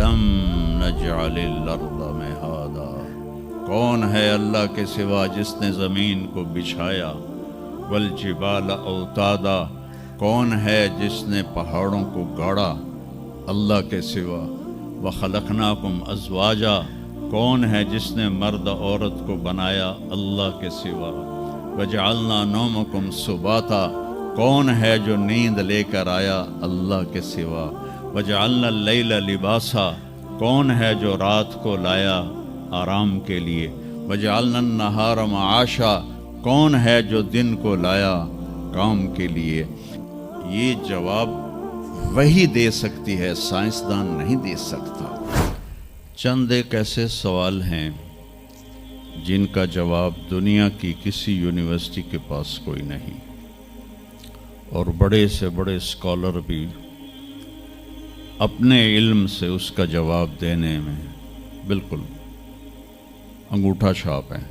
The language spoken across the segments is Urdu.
أَلَمْ نَجْعَلِ الْأَرْضَ مِهَادًا، کون ہے اللہ کے سوا جس نے زمین کو بچھایا، وَالْجِبَالَ أَوْتَادًا، کون ہے جس نے پہاڑوں کو گاڑا اللہ کے سوا، وَخَلَقْنَاكُمْ أَزْوَاجًا، کون ہے جس نے مرد عورت کو بنایا اللہ کے سوا، وَجَعَلْنَا نَوْمَكُمْ سُبَاتًا، کون ہے جو نیند لے کر آیا اللہ کے سوا، وَجَعَلْنَا اللَّيْلَ لِبَاسًا، کون ہے جو رات کو لایا آرام کے لیے، وَجَعَلْنَا النَّهَارَ مَعَاشًا، کون ہے جو دن کو لایا کام کے لیے۔ یہ جواب وہی دے سکتی ہے، سائنسدان نہیں دے سکتا۔ چند ایک ایسے سوال ہیں جن کا جواب دنیا کی کسی یونیورسٹی کے پاس کوئی نہیں، اور بڑے سے بڑے اسکالر بھی اپنے علم سے اس کا جواب دینے میں بالکل انگوٹھا چھاپ ہیں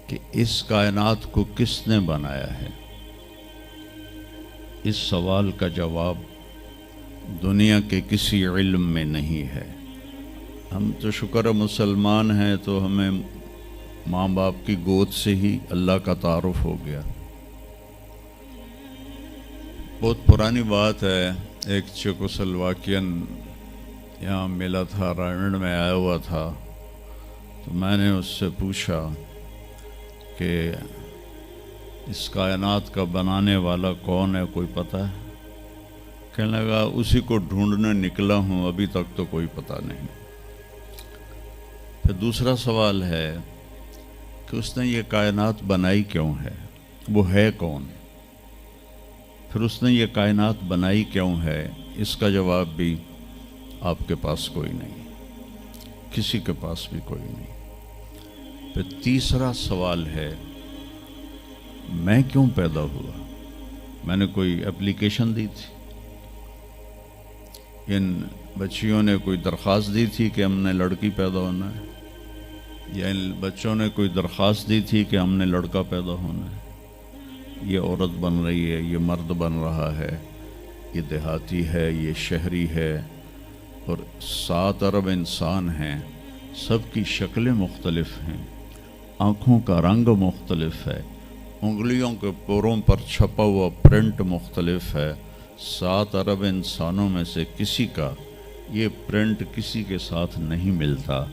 کہ اس کائنات کو کس نے بنایا ہے۔ اس سوال کا جواب دنیا کے کسی علم میں نہیں ہے۔ ہم تو شکر مسلمان ہیں تو ہمیں ماں باپ کی گود سے ہی اللہ کا تعارف ہو گیا۔ بہت پرانی بات ہے، ایک چیکوسلواکین یہاں ملا تھا، رائمنڈ میں آیا ہوا تھا، تو میں نے اس سے پوچھا کہ اس کائنات کا بنانے والا کون ہے، کوئی پتہ ہے؟ کہنے لگا اسی کو ڈھونڈنے نکلا ہوں، ابھی تک تو کوئی پتہ نہیں۔ پھر دوسرا سوال ہے کہ اس نے یہ کائنات بنائی کیوں ہے، وہ ہے کون؟ پھر اس نے یہ کائنات بنائی کیوں ہے، اس کا جواب بھی آپ کے پاس کوئی نہیں، کسی کے پاس بھی کوئی نہیں۔ پھر تیسرا سوال ہے میں کیوں پیدا ہوا؟ میں نے کوئی اپلیکیشن دی تھی؟ ان بچیوں نے کوئی درخواست دی تھی کہ ہم نے لڑکی پیدا ہونا ہے؟ یا ان بچوں نے کوئی درخواست دی تھی کہ ہم نے لڑکا پیدا ہونا ہے؟ یہ عورت بن رہی ہے، یہ مرد بن رہا ہے، یہ دیہاتی ہے، یہ شہری ہے، اور 7 ارب انسان ہیں، سب کی شکلیں مختلف ہیں، آنکھوں کا رنگ مختلف ہے، انگلیوں کے پوروں پر چھپا ہوا پرنٹ مختلف ہے۔ 7 ارب انسانوں میں سے کسی کا یہ پرنٹ کسی کے ساتھ نہیں ملتا۔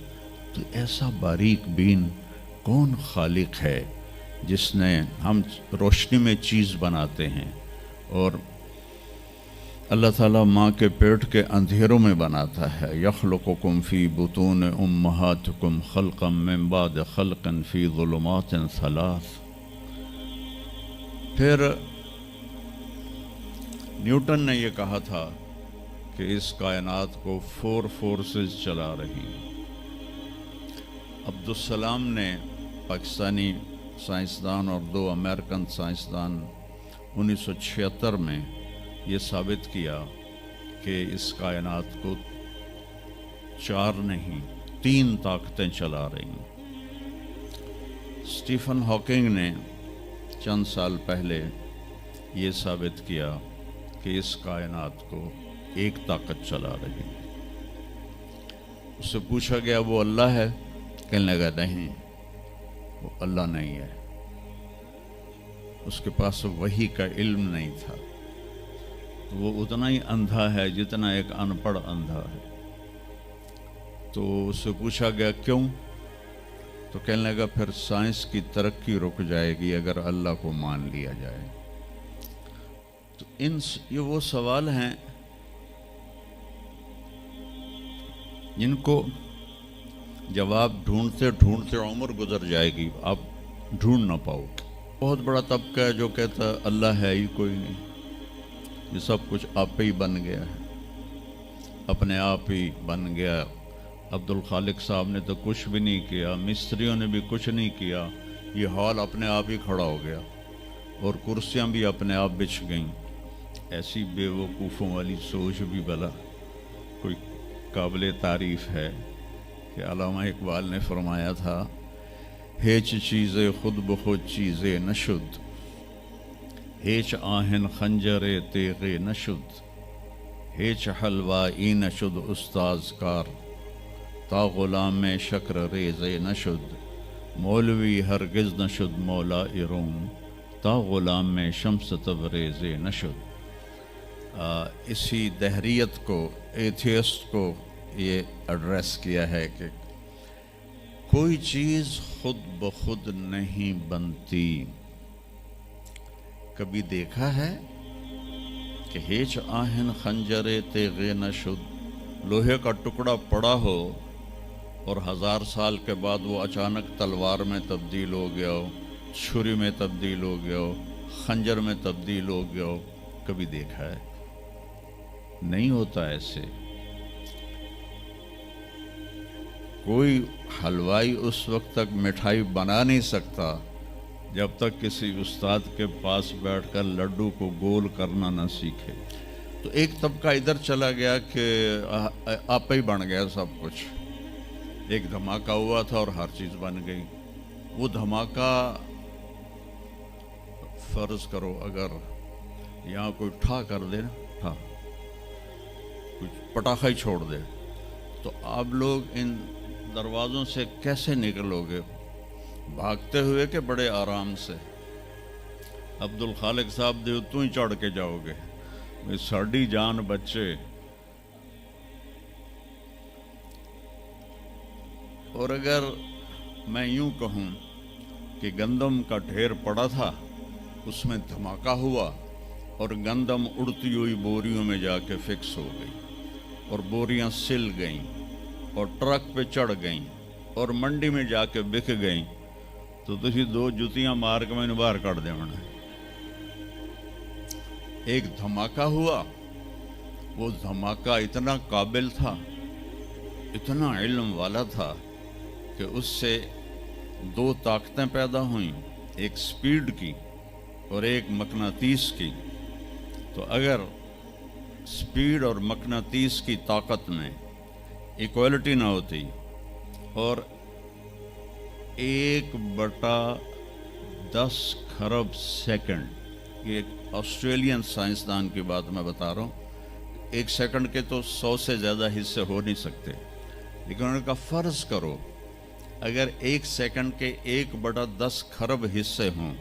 تو ایسا باریک بین کون خالق ہے جس نے، ہم روشنی میں چیز بناتے ہیں اور اللہ تعالیٰ ماں کے پیٹ کے اندھیروں میں بناتا ہے، یخلقکم فی بطون امہاتکم خلقا من بعد خلق فی ظلمات 3۔ پھر نیوٹن نے یہ کہا تھا کہ اس کائنات کو 4 فورسز چلا رہی ہیں۔ عبدالسلام نے، پاکستانی سائنسدان، اور 2 امریکن سائنسدان 1976 میں یہ ثابت کیا کہ اس کائنات کو 4 نہیں 3 طاقتیں چلا رہی ہیں۔ اسٹیفن ہاکنگ نے چند سال پہلے یہ ثابت کیا کہ اس کائنات کو ایک طاقت چلا رہی ہے۔ اس سے پوچھا گیا وہ اللہ ہے؟ کہنے لگا نہیں، وہ اللہ نہیں ہے، اس کے پاس وحی کا علم نہیں تھا، وہ اتنا ہی اندھا ہے جتنا ایک ان پڑھ اندھا ہے۔ تو اس سے پوچھا گیا کیوں؟ تو کہنے لگا پھر سائنس کی ترقی رک جائے گی اگر اللہ کو مان لیا جائے۔ تو یہ وہ سوال ہیں جن کو جواب ڈھونڈتے ڈھونڈتے عمر گزر جائے گی، آپ ڈھونڈ نہ پاؤ۔ بہت بڑا طبقہ ہے جو کہتا ہے اللہ ہے ہی کوئی نہیں، یہ سب کچھ آپ پہ ہی بن گیا ہے، اپنے آپ ہی بن گیا۔ عبد الخالق صاحب نے تو کچھ بھی نہیں کیا، مستریوں نے بھی کچھ نہیں کیا، یہ ہال اپنے آپ ہی کھڑا ہو گیا اور کرسیاں بھی اپنے آپ بچھ گئیں۔ ایسی بے وقوفوں والی سوچ بھی بھلا کوئی قابل تعریف ہے کہ علامہ اقبال نے فرمایا تھا، ہیچ چیزیں خود بخود چیزیں نشد، ہیچ آہن خنجر تیغ نشد، ہیچ حلوائی نشد استاز کار تا غلام شکر ریز نشد مولوی ہرگز نشد مولا روم تا غلام شمس تبریز نشد۔ اسی دہریت کو، ایتھیسٹ کو یہ ایڈریس کیا ہے کہ کوئی چیز خود بخود نہیں بنتی۔ کبھی دیکھا ہے کہ ہیچ آہن خنجر تیغے نشد، لوہے کا ٹکڑا پڑا ہو اور 1000 سال کے بعد وہ اچانک تلوار میں تبدیل ہو گیا ہو، چھری میں تبدیل ہو گیا ہو، خنجر میں تبدیل ہو گیا ہو؟ کبھی دیکھا ہے؟ نہیں ہوتا ایسے۔ کوئی حلوائی اس وقت تک مٹھائی بنا نہیں سکتا جب تک کسی استاد کے پاس بیٹھ کر لڈو کو گول کرنا نہ سیکھے۔ تو ایک طبقہ ادھر چلا گیا کہ آپ ہی بن گیا سب کچھ، ایک دھماکہ ہوا تھا اور ہر چیز بن گئی۔ وہ دھماکہ فرض کرو اگر یہاں کوئی ٹھا کر دے نا، ٹھا کچھ پٹاخہ ہی چھوڑ دے، تو آپ لوگ ان دروازوں سے کیسے نکلو گے؟ بھاگتے ہوئے کہ بڑے آرام سے؟ عبد الخالق صاحب دے تو ہی چڑھ کے جاؤ گے، ساڑی جان بچے۔ اور اگر میں یوں کہوں کہ گندم کا ڈھیر پڑا تھا، اس میں دھماکہ ہوا اور گندم اڑتی ہوئی بوریوں میں جا کے فکس ہو گئی اور بوریاں سل گئیں اور ٹرک پہ چڑھ گئیں اور منڈی میں جا کے بک گئیں، تو تسی 2 جتیاں مار کے میں نے باہر کٹ دے منا۔ ایک دھماکہ ہوا، وہ دھماکہ اتنا قابل تھا، اتنا علم والا تھا کہ اس سے 2 طاقتیں پیدا ہوئیں، ایک سپیڈ کی اور ایک مقناطیس کی۔ تو اگر سپیڈ اور مقناطیس کی طاقت میں ایکوالٹی نہ ہوتی اور 1/10 خرب سیکنڈ، یہ ایک آسٹریلین سائنسدان کی بات میں بتا رہا ہوں، 1 سیکنڈ کے تو 100 سے زیادہ حصے ہو نہیں سکتے، لیکن انہوں نے کہا فرض کرو اگر 1 سیکنڈ کے 1/10 خرب حصے ہوں،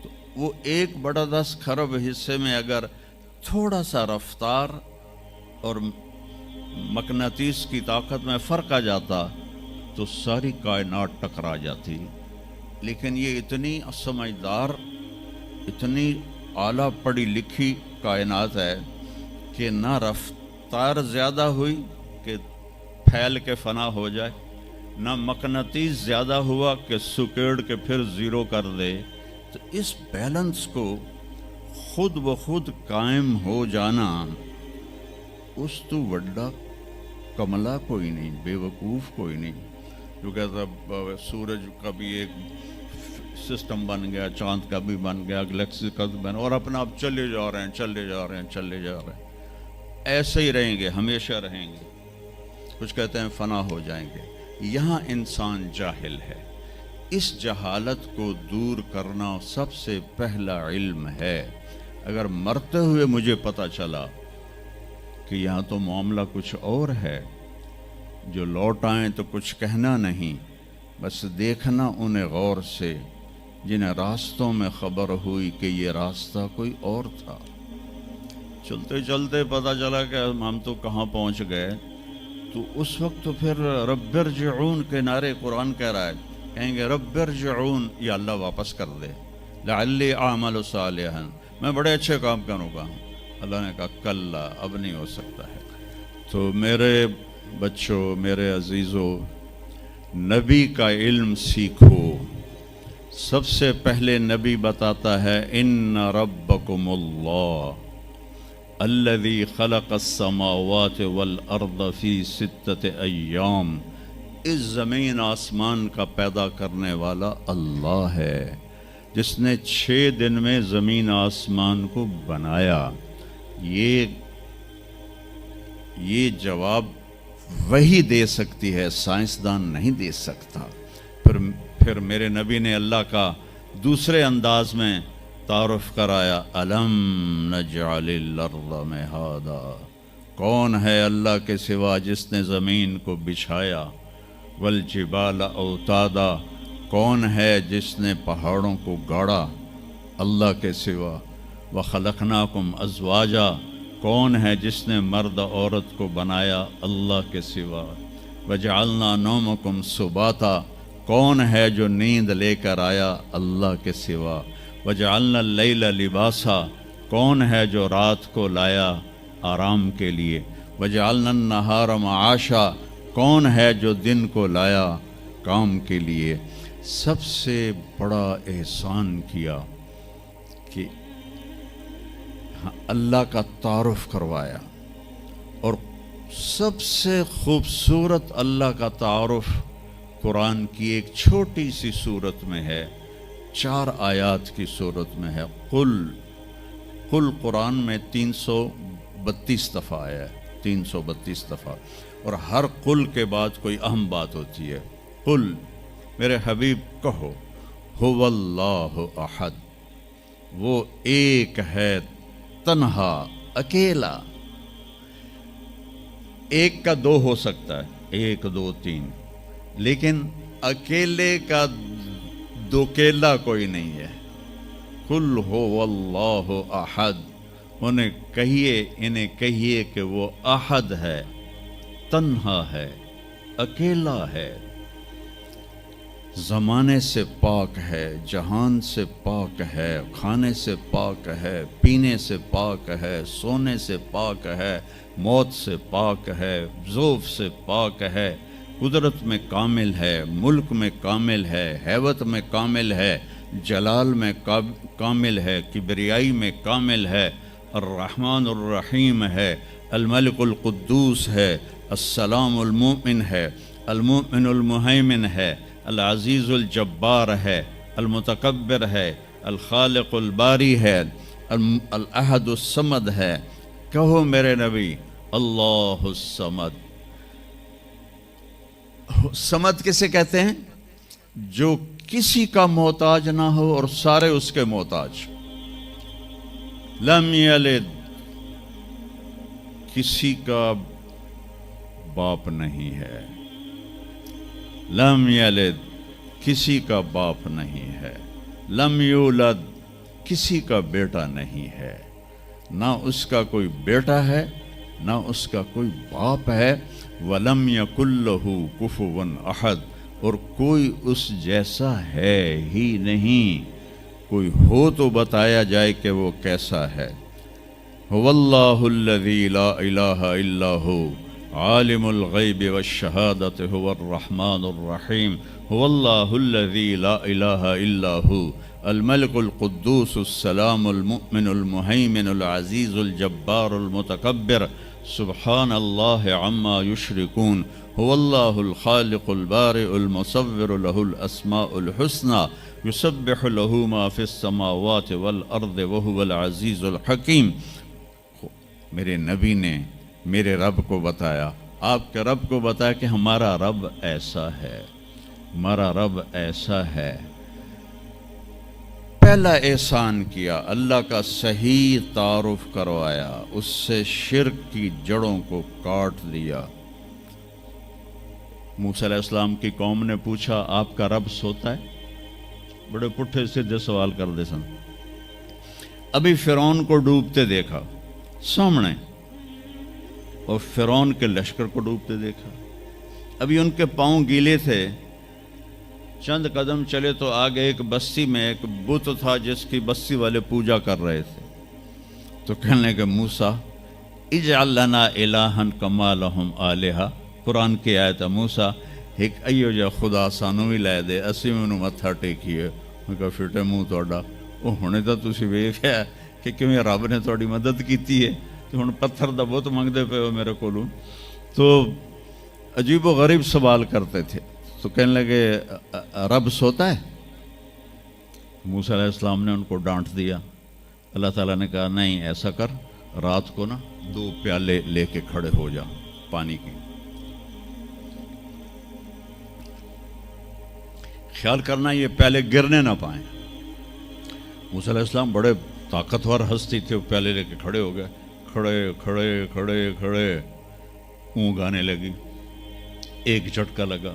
تو وہ 1/10 خرب حصے میں اگر تھوڑا سا رفتار اور مقناطیس کی طاقت میں فرق آ جاتا تو ساری کائنات ٹکرا جاتی۔ لیکن یہ اتنی سمجھدار، اتنی اعلیٰ پڑھی لکھی کائنات ہے کہ نہ رفتار زیادہ ہوئی کہ پھیل کے فنا ہو جائے، نہ مقناطیس زیادہ ہوا کہ سکیڑ کے پھر زیرو کر دے۔ تو اس بیلنس کو خود بخود قائم ہو جانا، اس تو وڈا کملا کوئی نہیں، بے وقوف کوئی نہیں۔ جو کہتا سورج کا بھی ایک سسٹم بن گیا، چاند کا بھی بن گیا، گلیکسی کا بھی بن گیا، اور اپنا آپ چلے جا رہے ہیں، چلے جا رہے ہیں، چلے جا رہے ہیں، ایسے ہی رہیں گے، ہمیشہ رہیں گے۔ کچھ کہتے ہیں فنا ہو جائیں گے۔ یہاں انسان جاہل ہے، اس جہالت کو دور کرنا سب سے پہلا علم ہے۔ اگر مرتے ہوئے مجھے پتہ چلا کہ یہاں تو معاملہ کچھ اور ہے، جو لوٹ آئیں تو کچھ کہنا نہیں، بس دیکھنا انہیں غور سے جنہیں راستوں میں خبر ہوئی کہ یہ راستہ کوئی اور تھا۔ چلتے چلتے پتہ چلا کہ ہم تو کہاں پہنچ گئے، تو اس وقت تو پھر رب ارجعون کے نعرے قرآن کہہ رہا ہے، کہیں گے رب ارجعون، یا اللہ واپس کر دے، لعلی اعمل صالحا، میں بڑے اچھے کام کروں گا۔ اللہ نے کہا کلا، اب نہیں ہو سکتا ہے۔ تو میرے بچوں، میرے عزیزوں، نبی کا علم سیکھو۔ سب سے پہلے نبی بتاتا ہے ان ربکم اللہ الذی خلق السماوات والارض فی 6 ایام، اس زمین آسمان کا پیدا کرنے والا اللہ ہے، جس نے 6 دن میں زمین آسمان کو بنایا۔ یہ جواب وہی دے سکتی ہے، سائنسدان نہیں دے سکتا۔ پھر میرے نبی نے اللہ کا دوسرے انداز میں تعارف کرایا، الم نجعل الارض مہادا، کون ہے اللہ کے سوا جس نے زمین کو بچھایا، والجبال اوتادا، کون ہے جس نے پہاڑوں کو گاڑا اللہ کے سوا، وخلقناکم ازواجا، کون ہے جس نے مرد عورت کو بنایا اللہ کے سوا، وجعلنا نومکم سباتا، کون ہے جو نیند لے کر آیا اللہ کے سوا، وجعلنا اللیل لباسا، کون ہے جو رات کو لایا آرام کے لیے، وجعلنا النہار معاشا، کون ہے جو دن کو لایا کام کے لیے۔ سب سے بڑا احسان کیا کہ اللہ کا تعارف کروایا، اور سب سے خوبصورت اللہ کا تعارف قرآن کی ایک چھوٹی سی صورت میں ہے، 4 آیات کی صورت میں ہے۔ قل قرآن میں 332 دفعہ آیا ہے، 332 دفعہ، اور ہر قل کے بعد کوئی اہم بات ہوتی ہے۔ قل، میرے حبیب کہو، هو اللہ احد، وہ ایک ہے تنہا، اکیلا۔ ایک کا 2 ہو سکتا ہے، 1 2 3، لیکن اکیلے کا دوکیلا کوئی نہیں ہے۔ قل هو اللہ احد، انہیں کہیے کہ وہ احد ہے، تنہا ہے، اکیلا ہے، زمانے سے پاک ہے، جہان سے پاک ہے، کھانے سے پاک ہے، پینے سے پاک ہے، سونے سے پاک ہے، موت سے پاک ہے، ذوف سے پاک ہے، قدرت میں کامل ہے، ملک میں کامل ہے، ہیبت میں کامل ہے، جلال میں کامل ہے، کبریائی میں کامل ہے، الرحمن الرحیم ہے، الملک القدوس ہے، السلام المؤمن ہے، المؤمن المہیمن ہے، العزیز الجبار ہے، المتکبر ہے، الخالق الباری ہے، الاحد الصمد ہے۔ کہو میرے نبی، اللہ الصمد۔ صمد کسے کہتے ہیں؟ جو کسی کا محتاج نہ ہو اور سارے اس کے محتاج۔ لم یلد، کسی کا باپ نہیں ہے، لم یلد، کسی کا باپ نہیں ہے، لم یولد، کسی کا بیٹا نہیں ہے، نہ اس کا کوئی بیٹا ہے نہ اس کا کوئی باپ ہے، وَلَمْ يَكُنْ لَهُ كُفُوًا أَحَدٌ، اور کوئی اس جیسا ہے ہی نہیں، کوئی ہو تو بتایا جائے کہ وہ کیسا ہے۔ هُوَ اللَّهُ الَّذِي لَا إِلَٰهَ إِلَّا هُوَ عَالِمُ الْغَيْبِ وَالشَّهَادَةِ هُوَ الرَّحْمَٰنُ الرَّحِيمُ هُوَ اللَّهُ الَّذِي لَا إِلَٰهَ إِلَّا هُوَ الملك القدوس السلام المؤمن المهيمن العزيز الجبار المتكبر سبحان الله عما يشركون هو الله الخالق البارئ المصور له الأسماء الحسنى يسبح له ما في السماوات والأرض وهو العزيز الحكيم۔ میرے نبی نے میرے رب کو بتایا، آپ کے رب کو بتایا کہ ہمارا رب ایسا ہے، ہمارا رب ایسا ہے۔ پہلا احسان کیا، اللہ کا صحیح تعارف کروایا، اس سے شرک کی جڑوں کو کاٹ دیا۔ موسیٰ علیہ السلام کی قوم نے پوچھا، آپ کا رب سوتا ہے؟ بڑے پٹھے سیدھے سوال کر دے سن۔ ابھی فرعون کو ڈوبتے دیکھا سامنے، اور فرعون کے لشکر کو ڈوبتے دیکھا، ابھی ان کے پاؤں گیلے تھے، چند قدم چلے تو آگے ایک بستی میں ایک بت تھا جس کی بستی والے پوجا کر رہے تھے، تو کہنے لگے موسیٰ اجعل لنا الہا کما لہم آلہہ، قرآن کی آیت ہے، موسیٰ ایک ایو جا خدا سانو بھی لے دے، اسی میں انہوں متھا ٹیکیے۔ میں کہا فٹے منہ توڑا، وہ ہونے تو تسی ویکھیا کہ کیویں رب نے تھوڑی مدد کیتی ہے، تو ہن پتھر دا بت منگدے پے ہو میرے کولوں۔ تو عجیب و غریب سوال کرتے تھے، تو کہنے لگے رب سوتا ہے؟ موسیٰ علیہ السلام نے ان کو ڈانٹ دیا۔ اللہ تعالیٰ نے کہا نہیں، ایسا کر، رات کو نا 2 پیالے لے کے کھڑے ہو جا پانی کی، خیال کرنا یہ پیالے گرنے نہ پائیں۔ موسیٰ علیہ السلام بڑے طاقتور ہستی تھے، وہ پیالے لے کے کھڑے ہو گئے، کھڑے کھڑے کھڑے کھڑے اونگ آنے لگی. ایک جھٹکا لگا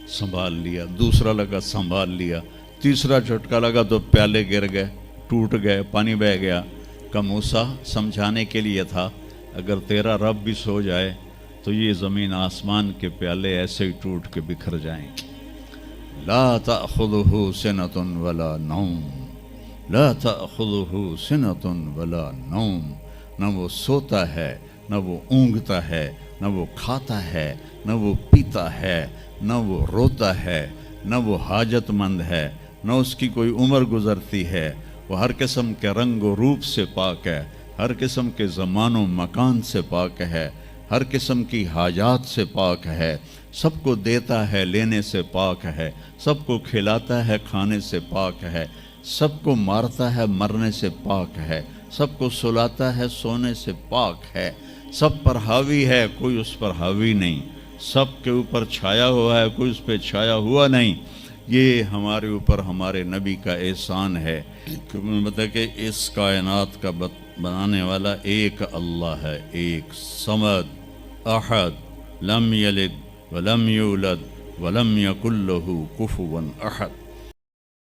سنبھال لیا, دوسرا لگا سنبھال لیا, تیسرا جھٹکا لگا تو پیالے گر گئے, ٹوٹ گئے, پانی بہہ گیا. کہ موسیٰ سمجھانے کے لیے تھا, اگر تیرا رب بھی سو جائے تو یہ زمین آسمان کے پیالے ایسے ہی ٹوٹ کے بکھر جائیں. لا تأخذہ سنۃ ولا نوم, لا تأخذہ سنۃ ولا نوم. نہ وہ سوتا ہے, نہ وہ اونگتا ہے, نہ وہ کھاتا ہے, نہ وہ پیتا ہے, نہ وہ روتا ہے, نہ وہ حاجت مند ہے, نہ اس کی کوئی عمر گزرتی ہے. وہ ہر قسم کے رنگ و روپ سے پاک ہے, ہر قسم کے زمان و مکان سے پاک ہے, ہر قسم کی حاجات سے پاک ہے. سب کو دیتا ہے, لینے سے پاک ہے, سب کو کھلاتا ہے, کھانے سے پاک ہے, سب کو مارتا ہے, مرنے سے پاک ہے, سب کو سلاتا ہے, سونے سے پاک ہے. سب پر حاوی ہے, کوئی اس پر حاوی نہیں, سب کے اوپر چھایا ہوا ہے, کوئی اس پہ چھایا ہوا نہیں. یہ ہمارے اوپر ہمارے نبی کا احسان ہے کہ مطلب کہ اس کائنات کا بنانے والا ایک اللہ ہے, ایک صمد احد لم یلد ولم یولد ولم یکن لہ کفوا احد.